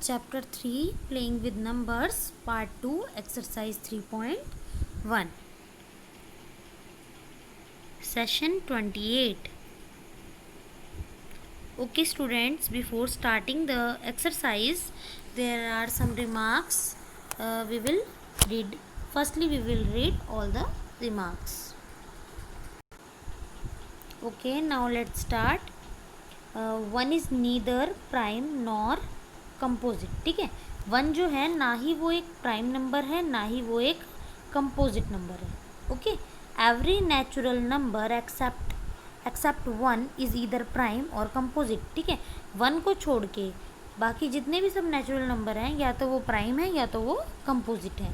Chapter 3 Playing with Numbers Part 2 Exercise 3.1 Session 28. Okay students, before starting the exercise there are some remarks we will read. Firstly we will read all the remarks. Okay, now let's start. One is neither prime nor composite. ठीक है, one जो है ना ही वो एक prime number है ना ही वो एक कंपोजिट नंबर है. Okay, every natural number except one is either prime और कंपोजिट. ठीक है, वन को छोड़ के बाकी जितने भी सब नेचुरल नंबर हैं या तो वो प्राइम है या तो वो कंपोजिट है.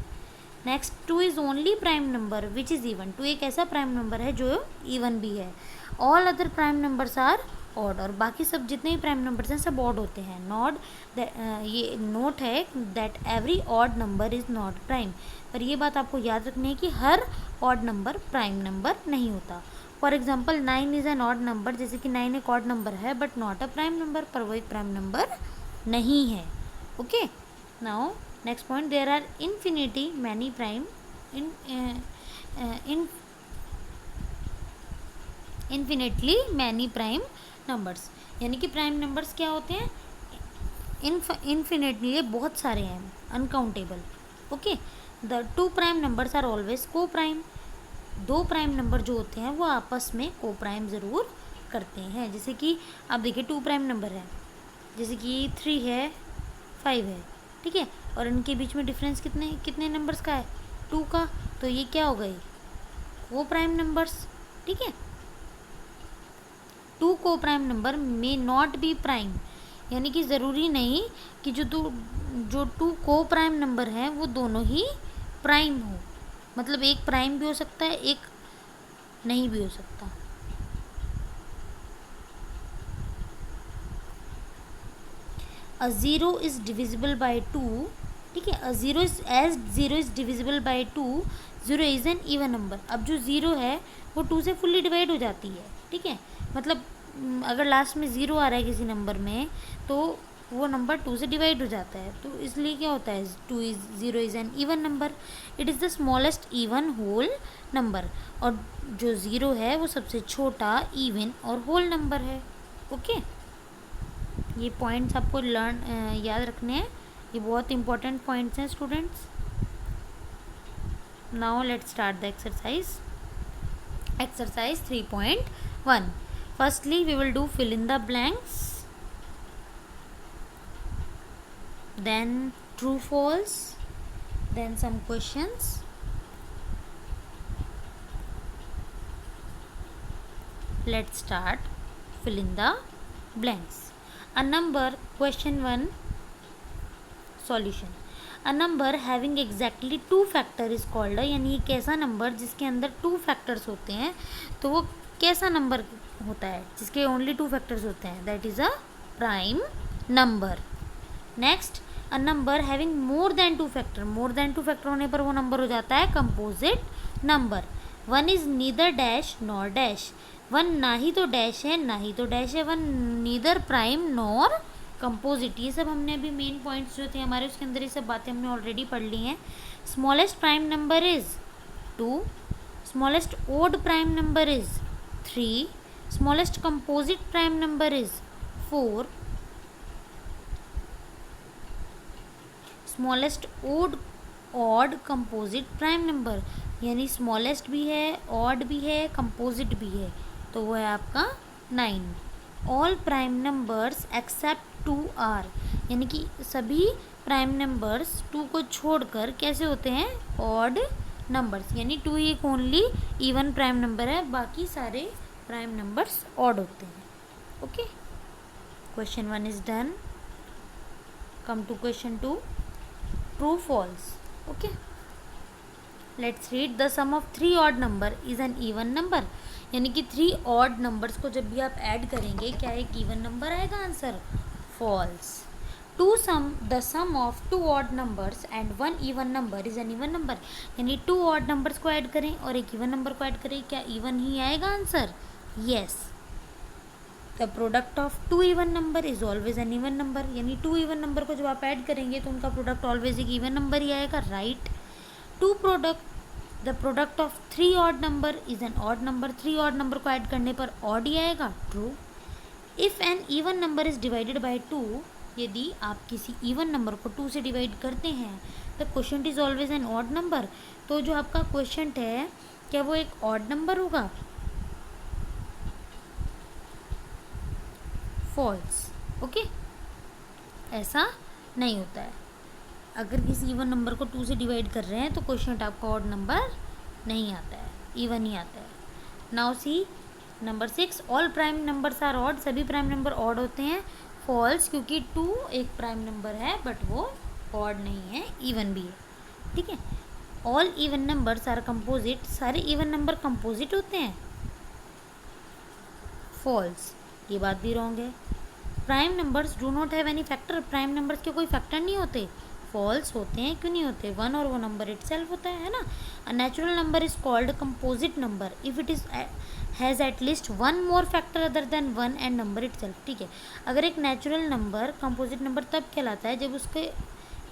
Next, two is only prime number which is even. Two एक ऐसा प्राइम नंबर है जो इवन भी है. All other prime numbers are odd. और बाकी सब जितने भी प्राइम नंबर्स हैं सब ऑड होते हैं. नॉट ये नोट है that every odd number is not prime. पर ये बात आपको याद रखनी है कि हर ऑड नंबर प्राइम नंबर नहीं होता. For example 9 is an odd number. जैसे कि 9 एक ऑड नंबर है but not a prime number. पर वो एक प्राइम नंबर नहीं है. Okay, now next point, there are infinity many prime infinitely many prime numbers. यानी कि प्राइम नंबर्स क्या होते हैं? इन्फिनिटली बहुत सारे हैं, uncountable. Okay, the two prime numbers are always को प्राइम. दो प्राइम नंबर जो होते हैं वो आपस में को प्राइम ज़रूर करते हैं. जैसे कि आप देखिए टू प्राइम नंबर है, जैसे कि 3 है 5 है. ठीक है, और इनके बीच में डिफरेंस कितने नंबर्स का है? 2 का. तो ये क्या हो गई? को प्राइम नंबर्स. ठीक है, टू को prime number may not be prime. यानी कि ज़रूरी नहीं कि जो टू को प्राइम नंबर हैं वो दोनों ही प्राइम हो. मतलब एक प्राइम भी हो सकता है, एक नहीं भी हो सकता. A zero is divisible by 2. ठीक है, a zero is divisible by 2. Zero is an even number. अब जो ज़ीरो है वो 2 से फुल्ली डिवाइड हो जाती है. ठीक है, मतलब अगर लास्ट में ज़ीरो आ रहा है किसी नंबर में तो वो नंबर 2 से डिवाइड हो जाता है. तो इसलिए क्या होता है? Zero is an even number. It is the smallest even whole number. और जो ज़ीरो है वो सबसे छोटा इवन और होल नंबर है. ओके, ये पॉइंट्स आपको याद रखने हैं. ये बहुत इंपॉर्टेंट पॉइंट्स हैं students. Now let's start the exercise 3.1. Firstly, we will do fill in the blanks, then true false, then some questions. Let's start fill in the blanks. A number, question 1, solution. A number having exactly 2 factor is called a. यानी एक ऐसा number जिसके अंदर 2 factors होते हैं तो वो कैसा नंबर होता है? जिसके ओनली 2 फैक्टर्स होते हैं, that is a prime number. Next, a number having more than 2 factor. More than 2 factor होने पर वो नंबर हो जाता है composite number. One is neither dash nor dash. One ना ही तो डैश है ना ही तो डैश है. One neither prime nor composite. ये सब हमने अभी मेन पॉइंट्स जो थे हमारे उसके अंदर ये सब बातें हमने ऑलरेडी पढ़ ली हैं. Smallest prime number is 2. Smallest odd prime number is 3. Smallest composite prime number is 4. Smallest odd composite prime number यानी smallest भी है, odd भी है, composite भी है, तो वो है आपका 9. All prime numbers except 2 are. यानी कि सभी प्राइम नंबर्स 2 को छोड़कर कैसे होते हैं? odd numbers. यानी 2 एक ओनली इवन प्राइम नंबर है, बाकी सारे प्राइम नंबर्स ऑड होते हैं. Okay, question 1 is done. Come to question 2, true false. Okay, let's read. The sum of 3 odd number is an even number. यानी कि 3 ऑड नंबर्स को जब भी आप ऐड करेंगे क्या एक इवन नंबर आएगा? Answer false. The sum of 2 odd numbers and 1 even number is an even number. यानी 2 ऑड नंबर्स को ऐड करें और एक इवन नंबर को ऐड करें, क्या इवन ही आएगा answer? Yes. The product of two even number is always an even number, यानी टू इवन नंबर को जब आप ऐड करेंगे तो उनका प्रोडक्ट ऑलवेज एक इवन नंबर ही आएगा, right. Two product the product of three odd number is an odd number, three odd number को ऐड करने पर ऑड ही आएगा, true. If an even number is divided by two, यदि आप किसी इवन नंबर को टू से डिवाइड करते हैं, the question is always N odd number, तो जो आपका क्वेश्चन है क्या वो एक ऑड नंबर होगा, फॉल्स, ओके। ऐसा नहीं होता है, अगर किसी इवन नंबर को टू से डिवाइड कर रहे हैं तो क्वेश्चन आपका ऑड नंबर नहीं आता है, इवन ही आता है। Now see number 6, all prime numbers are odd, सभी प्राइम नंबर ऑड होते हैं, फॉल्स, क्योंकि 2 एक प्राइम नंबर है बट वो ऑड नहीं है, इवन भी है, ठीक है। All even numbers are composite, सारे इवन नंबर कंपोजिट होते हैं, फॉल्स, ये बात भी रॉन्ग है। Prime numbers do not have any factor, prime numbers के कोई फैक्टर नहीं होते, फॉल्स होते हैं, क्यों नहीं होते, वन और वो नंबर इटसेल्फ होता है ना। A natural number is called composite number if it is has at least one more factor other than one and number itself, ठीक है। अगर एक नेचुरल नंबर कंपोजिट नंबर तब कहलाता है जब उसके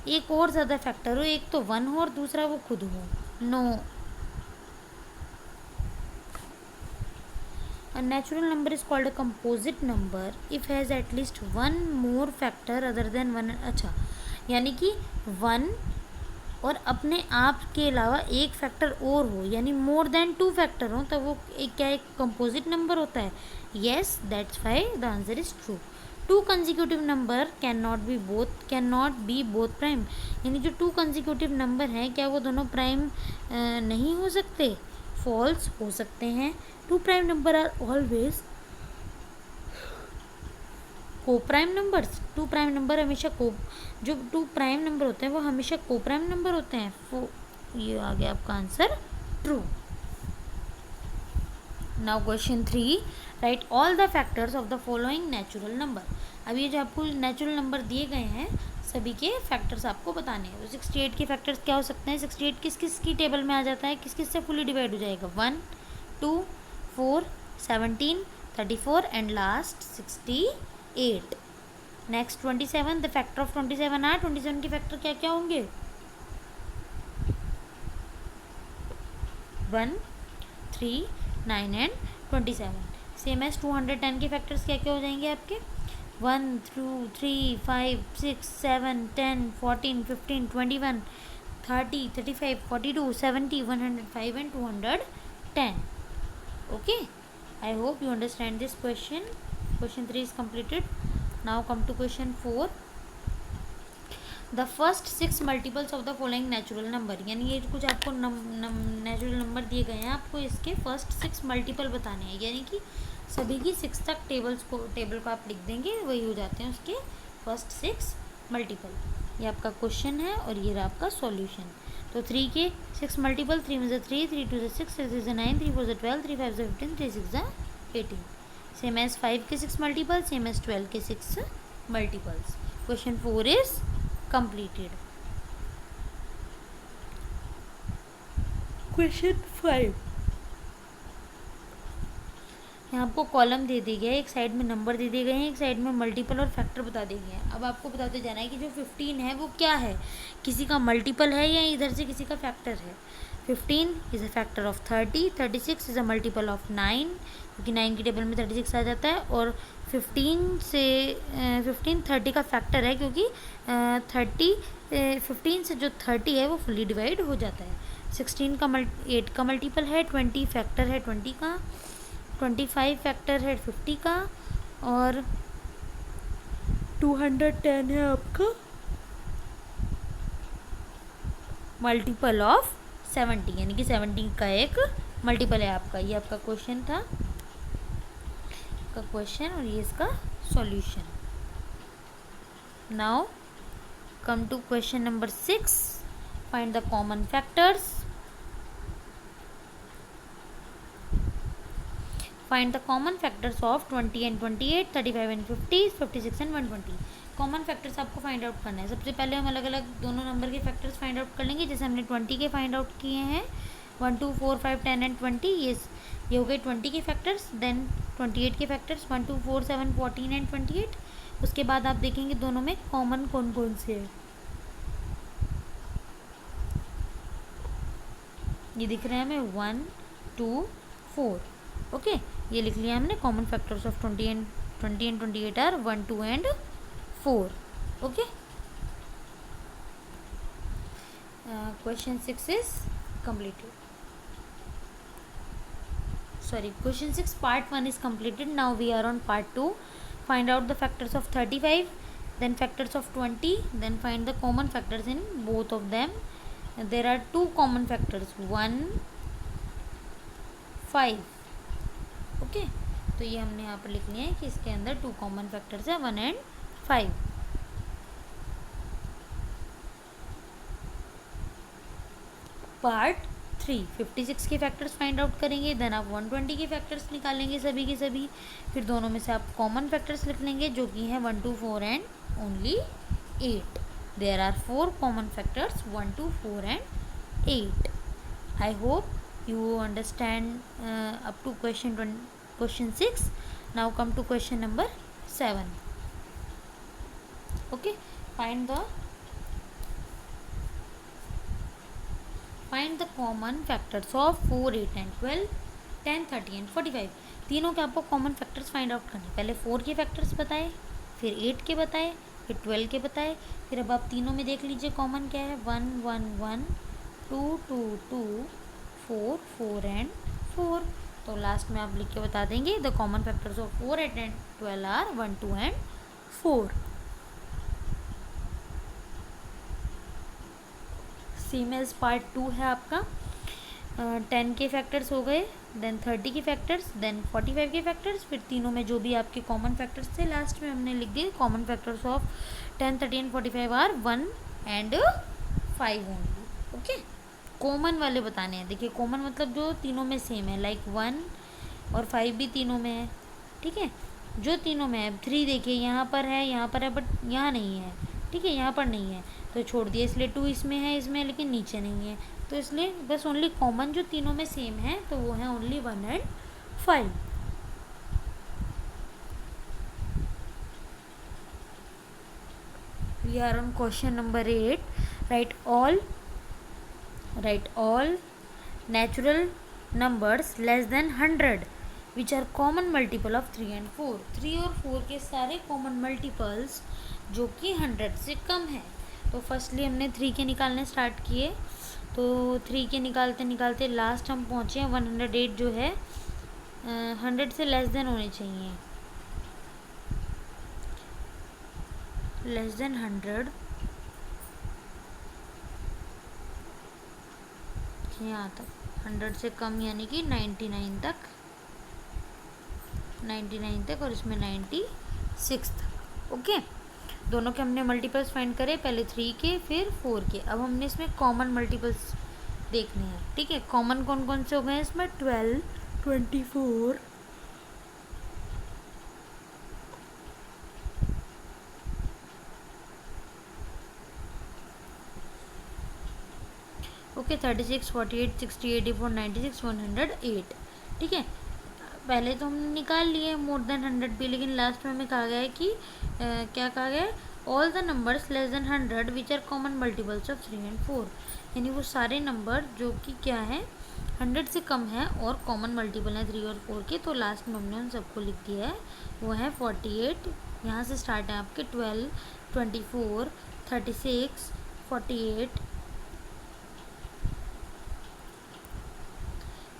एक और ज़्यादा फैक्टर हो, एक तो वन हो और दूसरा वो खुद हो, no. A natural number is called a composite number if has at least one more factor other than one, अच्छा, यानी कि वन और अपने आप के अलावा एक फैक्टर और हो, यानी मोर देन टू फैक्टर हो, तब वो एक क्या एक कंपोजिट नंबर होता है, yes, that's why the answer is true. To consecutive number can not be both prime, यानी जो टू कंजिक्यूटिव नंबर हैं क्या वो दोनों प्राइम नहीं हो सकते, फॉल्स, हो सकते हैं। Two prime number are always को prime numbers, two prime number हमेशा जो टू प्राइम नंबर होते हैं वो हमेशा को प्राइम नंबर होते हैं, वो ये आ गया आपका answer, true. Now question 3, right all the factors of the following natural number. अब ये जो आपको नेचुरल नंबर दिए गए हैं सभी के फैक्टर्स आपको बताने हैं। तो 68 के फैक्टर्स क्या हो सकते हैं, 68 किस किस की टेबल में आ जाता है, किस किस से फुली डिवाइड हो जाएगा, 1, 2, 4, 17, 34 and last 68। Next 27, the factor of 27 are, 27 के फैक्टर क्या क्या होंगे, 1, 3, 9 एंड 27। सेम एज 210 के फैक्टर्स क्या क्या हो जाएंगे आपके, 1, 2, 3, 5, 6, 7, 10, 14, 15, 21, 30, 35, 42, 70, 105 and 210. Okay, I hope you understand this question. Question 3 is completed. Now come to question 4. The first 6 multiples of the following natural number, यानी ये कुछ आपको नेचुरल नंबर दिए गए हैं, आपको इसके फर्स्ट 6 मल्टीपल बताने हैं, यानी कि सभी की 6 तक टेबल को आप लिख देंगे, वही हो जाते हैं उसके फर्स्ट 6 मल्टीपल। ये आपका क्वेश्चन है और ये रहा आपका सॉल्यूशन। तो 3 के 6 मल्टीपल, 3 में से 3, 3 2 से 6, 6 से 9, 3 4 से 12, 3 5 से 15, 3 6 से 18। सेम एज 5 के 6 मल्टीपल, सेम एज 12 के 6 multiples. Question 4 is completed. Question 5, यहाँ आपको कॉलम दे दिए गए, एक साइड में नंबर दे दिए गए हैं, एक साइड में मल्टीपल और फैक्टर बता दिए गए हैं। अब आपको बताते जाना है कि जो 15 है वो क्या है, किसी का मल्टीपल है या इधर से किसी का फैक्टर है। 15 is a factor of 30, 36 is a multiple of 9, क्योंकि 9 की टेबल में 36 आ जाता है, और 15 30 का फैक्टर है, क्योंकि 15 से जो 30 है वो फुली डिवाइड हो जाता है। 16 का 8 का मल्टीपल है, 20 फैक्टर है 20 का, 25 फैक्टर है 50 का, और 210 है आपका मल्टीपल ऑफ 70, यानी कि 70 का एक मल्टीपल है आपका। ये आपका क्वेश्चन था, का क्वेश्चन, और ये इसका solution. Now come to question number 6, find the common factors. Find the common factors of 20 and 28, 35 and 50, 56 and 120। Common factors आपको फाइंड आउट करना है। सबसे पहले हम अलग अलग दोनों नंबर के फैक्टर्स फाइंड आउट कर लेंगे, जैसे हमने 20 के फाइंड आउट किए हैं, 1 2 4 5 10 एंड 20, ये हो गए 20 के फैक्टर्स। देन 28 के फैक्टर्स 1 2 4 7 14 एंड 28। उसके बाद आप देखेंगे दोनों में कॉमन कौन कौन से है। ये दिख रहे हैं हमें 1 2 4। ओके, ये लिख लिया हमने। Common factors of 20 and 28 are 1 2 and 4। Okay, question 6 is completed. Sorry, question 6 part 1 is completed. Now we are on part 2. Find out the factors of 35, then factors of 20, then find the common factors in both of them. There are two common factors, 1 5. Okay, तो ये हमने यहाँ पर लिख लिया है कि इसके अंदर टू कॉमन फैक्टर्स है 1 एंड 5। पार्ट 3 56 के फैक्टर्स फाइंड आउट करेंगे। देन आप 120 के फैक्टर्स निकालेंगे सभी के सभी। फिर दोनों में से आप कॉमन फैक्टर्स लिख लेंगे जो कि हैं 1 2 4 and only 8। There are 4 common factors 1 2 4 and 8। I hope you understand up to question 6. Now come to question number 7. Okay, find the common factors of 4 8 and 12 10 30 and 45। तीनों के आपको कॉमन फैक्टर्स फाइंड आउट करने। पहले 4 के factors बताए, फिर 8 के बताए, फिर 12 के बताए। फिर अब आप तीनों में देख लीजिए कॉमन क्या है। 1 1 1 2 2 2 4 4 एंड 4। तो लास्ट में आप लिख के बता देंगे the common factors of 4 8 and 12 are 1 2 and 4। Same as part 2 है आपका। 10 के फैक्टर्स हो गए, देन 30 के फैक्टर्स, देन 45 के फैक्टर्स। फिर तीनों में जो भी आपके कॉमन फैक्टर्स थे लास्ट में हमने लिख दिए common factors of 10 30 and 45 are 1 and 5 only. Okay, common वाले बताने हैं। देखिए कॉमन मतलब जो तीनों में सेम है, लाइक 1 और 5 भी तीनों में है। ठीक है, जो तीनों में है। 3 देखिए यहाँ पर है बट यहाँ नहीं है। ठीक है, यहाँ पर नहीं है तो छोड़ दिया, इसलिए 2 इसमें है, इसमें लेकिन नीचे नहीं है, तो इसलिए बस ओनली कॉमन जो तीनों में सेम है तो वो है only 1 and 5। We are on question number 8। write all natural numbers less than 100 which are common multiple of 3 and 4। 3 और 4 के सारे common multiples जो कि 100 से कम है। तो फर्स्टली हमने 3 के निकालने स्टार्ट किए, तो 3 के निकालते निकालते लास्ट हम पहुँचे 108 जो है 100 से लेस देन होने चाहिए, लेस देन 100 यहाँ तक, 100 से कम यानी कि 99 तक और इसमें 96 तक। ओके, दोनों के हमने मल्टीपल्स फाइंड करे, पहले 3 के फिर 4 के। अब हमने इसमें कॉमन मल्टीपल्स देखने हैं। ठीक है, कॉमन कौन कौन से हो गए इसमें 12 24 ओके 36 48 60 84 96 108। ठीक है, पहले तो हमने निकाल लिए मोर देन 100 भी, लेकिन लास्ट में हमें कहा गया है कि क्या कहा गया है, all the numbers less than 100 which are common multiples of 3 and 4। यानी वो सारे नंबर जो कि क्या है 100 से कम है और कॉमन मल्टीपल है 3 और 4 के। तो लास्ट में हमने उन सबको लिख दिया है, वो है 48, यहाँ से स्टार्ट है आपके 12 24 36 48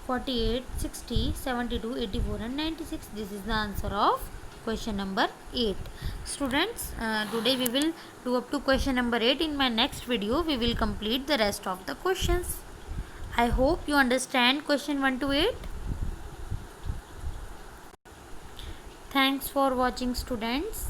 48 60 72 84 and 96। This is the answer of question number 8। Students, today we will do up to question number 8. In my next video we will complete the rest of the questions. I hope you understand question 1 to 8. Thanks for watching, students.